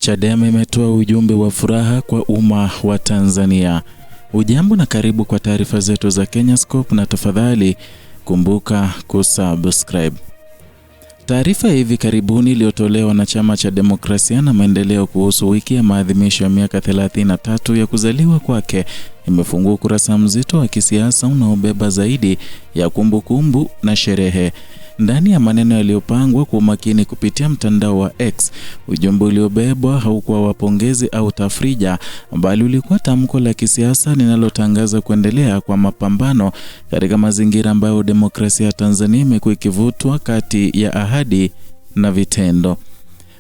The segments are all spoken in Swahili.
Chadema imetoa ujumbe wa furaha kwa umma wa Tanzania. Ujambo na karibu kwa taarifa zetu za Kenyascope, na tafadhali kumbuka kusubscribe. Taarifa hivi karibuni iliyotolewa na Chama cha Demokrasia na Maendeleo kuhusu wiki ya maadhimisho ya miaka 33 ya kuzaliwa kwake imefungua kurasa mzito wa kisiasa unaobeba zaidi ya kumbukumbu na sherehe. Ndani ya maneno yaliyopangwa kwa umakini kupitia mtandao wa X, ujumbe uliobebwa haukuwa wapongezi au tafrija, bali ulikuwa tamko la kisiasa linalotangaza kuendelea kwa mapambano katika mazingira ambayo demokrasia ya Tanzania imekuwa ikivutwa kati ya ahadi na vitendo.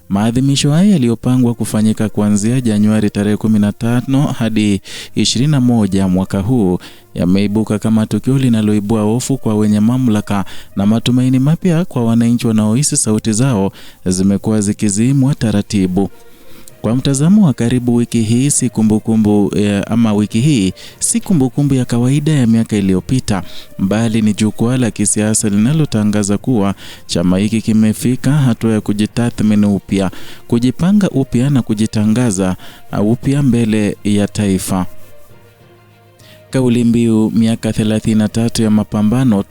Maadhimisho haya yaliyopangwa kufanyika kuanzia Januari tarehe 15 hadi 21 mwaka huu yameibuka kama tukio linaloibua hofu kwa wenye mamlaka na matumaini mapya kwa wananchi wanaohisi sauti zao zimekuwa zikizimwa taratibu. Kwa mtazamo wa karibu, wiki hii si kumbukumbu ya kawaida ya miaka iliyopita, bali ni jukwaa la kisiasa linalotangaza kuwa chama hiki kimefika hatua ya kujitathmini upya, kujipanga upya na kujitangaza upya mbele ya taifa. Kauli mbiu miaka 33 ya mapambano,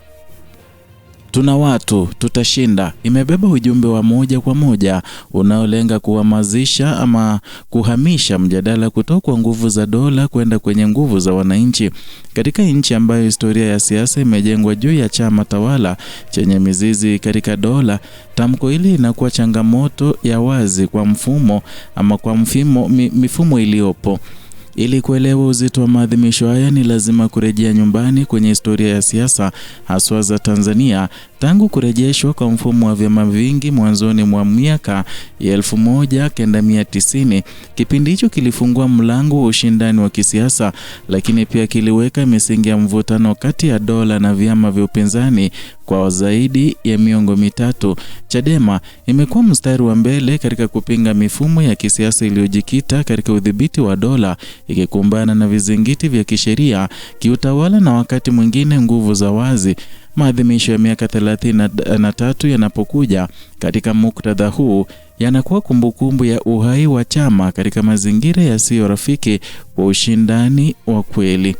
tuna watu, tutashinda, imebeba ujumbe wa moja kwa moja unaolenga kuhamasisha ama kuhamisha mjadala kutoka kwa nguvu za dola kwenda kwenye nguvu za wananchi. Katika nchi ambayo historia ya siasa imejengwa juu ya chama tawala chenye mizizi katika dola, tamko hili inakuwa changamoto ya wazi kwa mifumo iliyopo. Ili kuelewa uzito wa maadhimisho haya ni lazima kurejea nyumbani kwenye historia ya siasa haswa za Tanzania tangu kurejeshwa kwa mfumo wa vyama vingi mwanzoni mwa miaka ya 1990. Kipindi hicho kilifungua mlango wa ushindani wa kisiasa, lakini pia kiliweka misingi ya mvutano kati ya dola na vyama vya upinzani kwa zaidi ya miongo mitatu. Chadema imekuwa mstari wa mbele katika kupinga mifumo ya kisiasa iliyojikita katika udhibiti wa dola, ikikumbana na vizingiti vya kisheria, kiutawala na wakati mwingine nguvu za wazi. Maadhimisho ya miaka 33 yanapokuja katika muktadha huu yanakuwa kumbukumbu ya uhai wa chama katika mazingira yasiyo rafiki kwa ushindani wa kweli.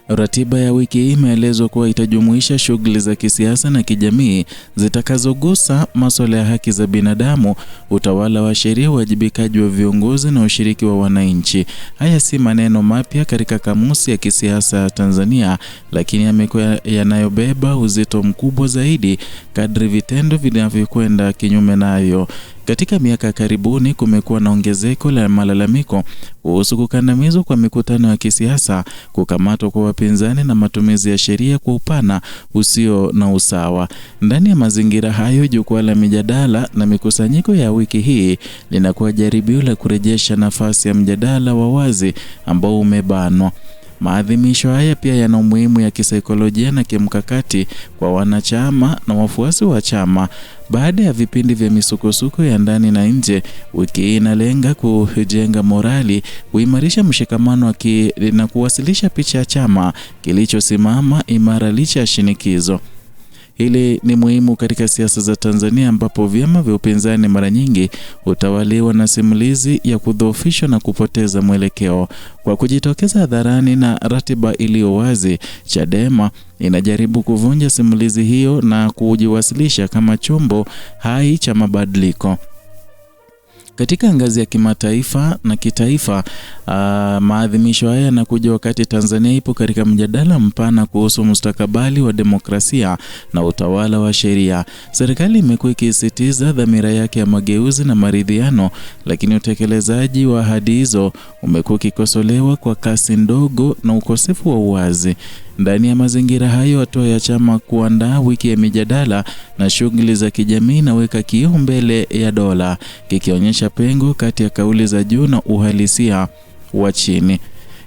Ratiba ya wiki hii imeelezwa kuwa itajumuisha shughuli za kisiasa na kijamii zitakazogusa masuala ya haki za binadamu, utawala wa sheria, uwajibikaji wa viongozi na ushiriki wa wananchi. Haya si maneno mapya katika kamusi ya kisiasa ya Tanzania, lakini yamekuwa yanayobeba uzito mkubwa zaidi kadri vitendo vinavyokwenda kinyume nayo. Katika miaka karibuni kumekuwa na ongezeko la malalamiko kuhusu kukandamizwa kwa mikutano ya kisiasa, kukamatwa kwa wapinzani na matumizi ya sheria kwa upana usio na usawa. Ndani ya mazingira hayo, jukwaa la mijadala na mikusanyiko ya wiki hii linakuwa jaribio la kurejesha nafasi ya mjadala wa wazi ambao umebanwa. Maadhimisho haya pia yana umuhimu ya kisaikolojia na kimkakati kwa wanachama na wafuasi wa chama. Baada ya vipindi vya misukosuko ya ndani na nje, wiki hii inalenga kujenga morali, kuimarisha mshikamano na kuwasilisha picha ya chama kilichosimama imara licha ya shinikizo. Hili ni muhimu katika siasa za Tanzania ambapo vyama vya upinzani mara nyingi hutawaliwa na simulizi ya kudhoofishwa na kupoteza mwelekeo. Kwa kujitokeza hadharani na ratiba iliyo wazi, Chadema inajaribu kuvunja simulizi hiyo na kujiwasilisha kama chombo hai cha mabadiliko. Katika ngazi ya kimataifa na kitaifa, maadhimisho haya yanakuja wakati Tanzania ipo katika mjadala mpana kuhusu mustakabali wa demokrasia na utawala wa sheria. Serikali imekuwa ikisisitiza dhamira yake ya mageuzi na maridhiano, lakini utekelezaji wa ahadi hizo umekuwa ukikosolewa kwa kasi ndogo na ukosefu wa uwazi. Ndani ya mazingira hayo, hatua ya chama kuandaa wiki ya mijadala na shughuli za kijamii inaweka kioo mbele ya dola, kikionyesha pengo kati ya kauli za juu na uhalisia wa chini.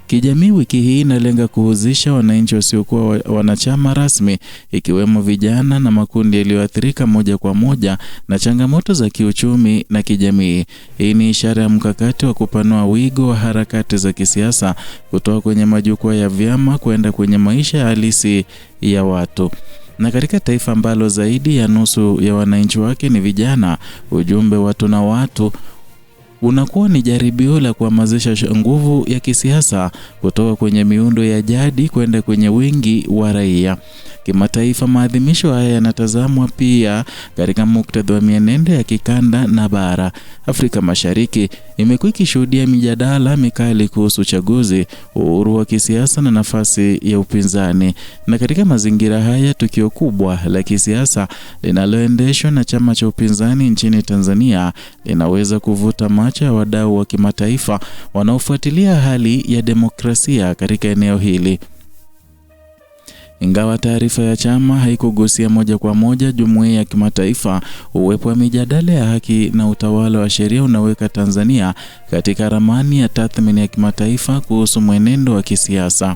Kijamii, wiki hii inalenga kuhusisha wananchi wasiokuwa wanachama rasmi, ikiwemo vijana na makundi yaliyoathirika moja kwa moja na changamoto za kiuchumi na kijamii. Hii ni ishara ya mkakati wa kupanua wigo wa harakati za kisiasa kutoka kwenye majukwaa ya vyama kwenda kwenye maisha halisi ya watu. Na katika taifa ambalo zaidi ya nusu ya wananchi wake ni vijana, ujumbe watu na watu unakuwa ni jaribio la kuhamasisha nguvu ya kisiasa kutoka kwenye miundo ya jadi kwenda kwenye wingi wa raia. Kimataifa, maadhimisho haya yanatazamwa pia katika muktadha wa mienendo ya kikanda na bara. Afrika Mashariki imekuwa ikishuhudia mijadala mikali kuhusu uchaguzi, uhuru wa kisiasa na nafasi ya upinzani. Na katika mazingira haya, tukio kubwa la kisiasa linaloendeshwa na chama cha upinzani nchini Tanzania linaweza kuvuta macho ya wadau wa kimataifa wanaofuatilia hali ya demokrasia katika eneo hili. Ingawa taarifa ya chama haikugusia moja kwa moja jumuiya ya kimataifa, uwepo wa mijadala ya haki na utawala wa sheria unaweka Tanzania katika ramani ya tathmini ya kimataifa kuhusu mwenendo wa kisiasa.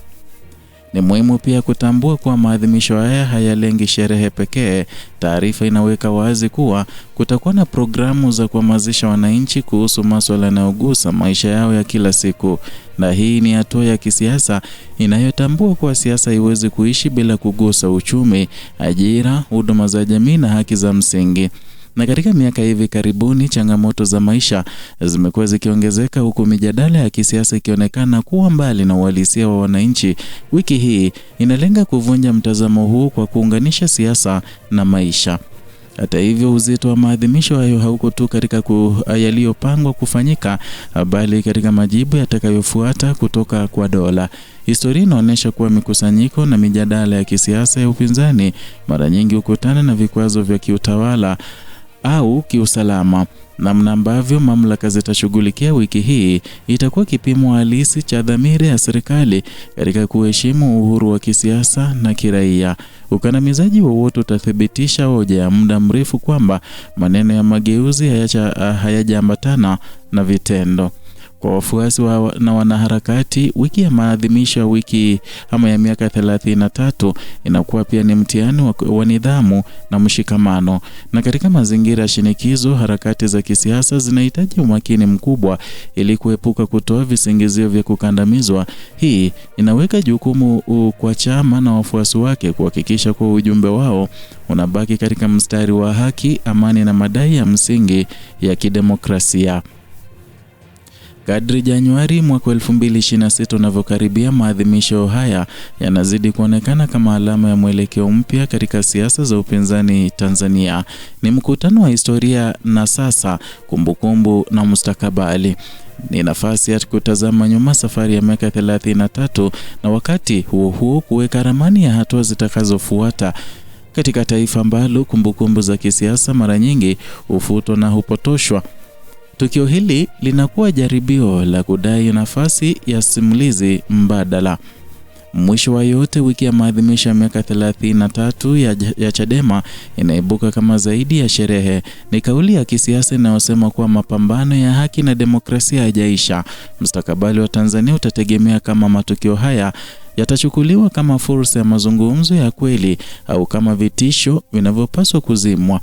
Ni muhimu pia kutambua kuwa maadhimisho haya hayalengi sherehe pekee. Taarifa inaweka wazi kuwa kutakuwa na programu za kuhamasisha wananchi kuhusu masuala yanayogusa maisha yao ya kila siku. Na hii ni hatua ya kisiasa inayotambua kuwa siasa haiwezi kuishi bila kugusa uchumi, ajira, huduma za jamii na haki za msingi. Na katika miaka hivi karibuni, changamoto za maisha zimekuwa zikiongezeka huku mijadala ya kisiasa ikionekana kuwa mbali na uhalisia wa wananchi. Wiki hii inalenga kuvunja mtazamo huu kwa kuunganisha siasa na maisha. Hata hivyo, uzito wa maadhimisho hayo hauko tu katika yaliyopangwa kufanyika, bali katika majibu yatakayofuata kutoka kwa dola. Historia inaonyesha kuwa mikusanyiko na mijadala ya kisiasa ya upinzani mara nyingi hukutana na vikwazo vya kiutawala au kiusalama. Namna ambavyo mamlaka zitashughulikia wiki hii itakuwa kipimo halisi cha dhamira ya serikali katika kuheshimu uhuru wa kisiasa na kiraia. Ukandamizaji wowote utathibitisha hoja ya muda mrefu kwamba maneno ya mageuzi hayajaambatana na vitendo. Kwa wafuasi na wanaharakati, wiki ya maadhimisho ya wiki ama ya miaka 33 inakuwa pia ni mtihani wa nidhamu na mshikamano. Na katika mazingira ya shinikizo, harakati za kisiasa zinahitaji umakini mkubwa ili kuepuka kutoa visingizio vya kukandamizwa. Hii inaweka jukumu kwa chama na wafuasi wake kuhakikisha kuwa ujumbe wao unabaki katika mstari wa haki, amani na madai ya msingi ya kidemokrasia. Kadri Januari mwaka 2026 unavyokaribia, maadhimisho haya yanazidi kuonekana kama alama ya mwelekeo mpya katika siasa za upinzani Tanzania. Ni mkutano wa historia na sasa, kumbukumbu na mustakabali. Ni nafasi ya kutazama nyuma safari ya miaka 33 na wakati huo huo kuweka ramani ya hatua zitakazofuata katika taifa ambalo kumbukumbu za kisiasa mara nyingi hufutwa na hupotoshwa. Tukio hili linakuwa jaribio la kudai nafasi ya simulizi mbadala. Mwisho wa yote, wiki ya maadhimisho ya miaka 33 ya Chadema inaibuka kama zaidi ya sherehe. Ni kauli ya kisiasa inayosema kuwa mapambano ya haki na demokrasia hayajaisha. Mustakabali wa Tanzania utategemea kama matukio haya yatachukuliwa kama fursa ya mazungumzo ya kweli au kama vitisho vinavyopaswa kuzimwa.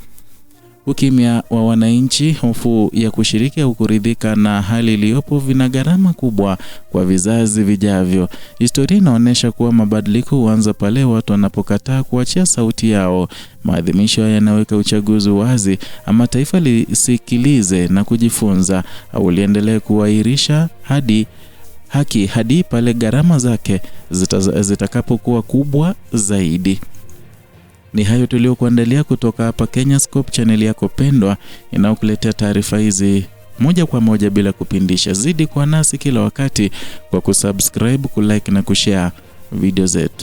Ukimya wa wananchi, hofu ya kushiriki au kuridhika na hali iliyopo vina gharama kubwa kwa vizazi vijavyo. Historia inaonyesha kuwa mabadiliko huanza pale watu wanapokataa kuachia sauti yao. Maadhimisho haya yanaweka uchaguzi wazi, ama taifa lisikilize na kujifunza, au liendelee kuahirisha haki hadi pale gharama zake zitakapokuwa kubwa zaidi. Ni hayo tuliokuandalia kutoka hapa Kenyascope, channel yako pendwa inayokuletea taarifa hizi moja kwa moja bila kupindisha. Zidi kuwa nasi kila wakati kwa kusubscribe, kulike na kushare video zetu.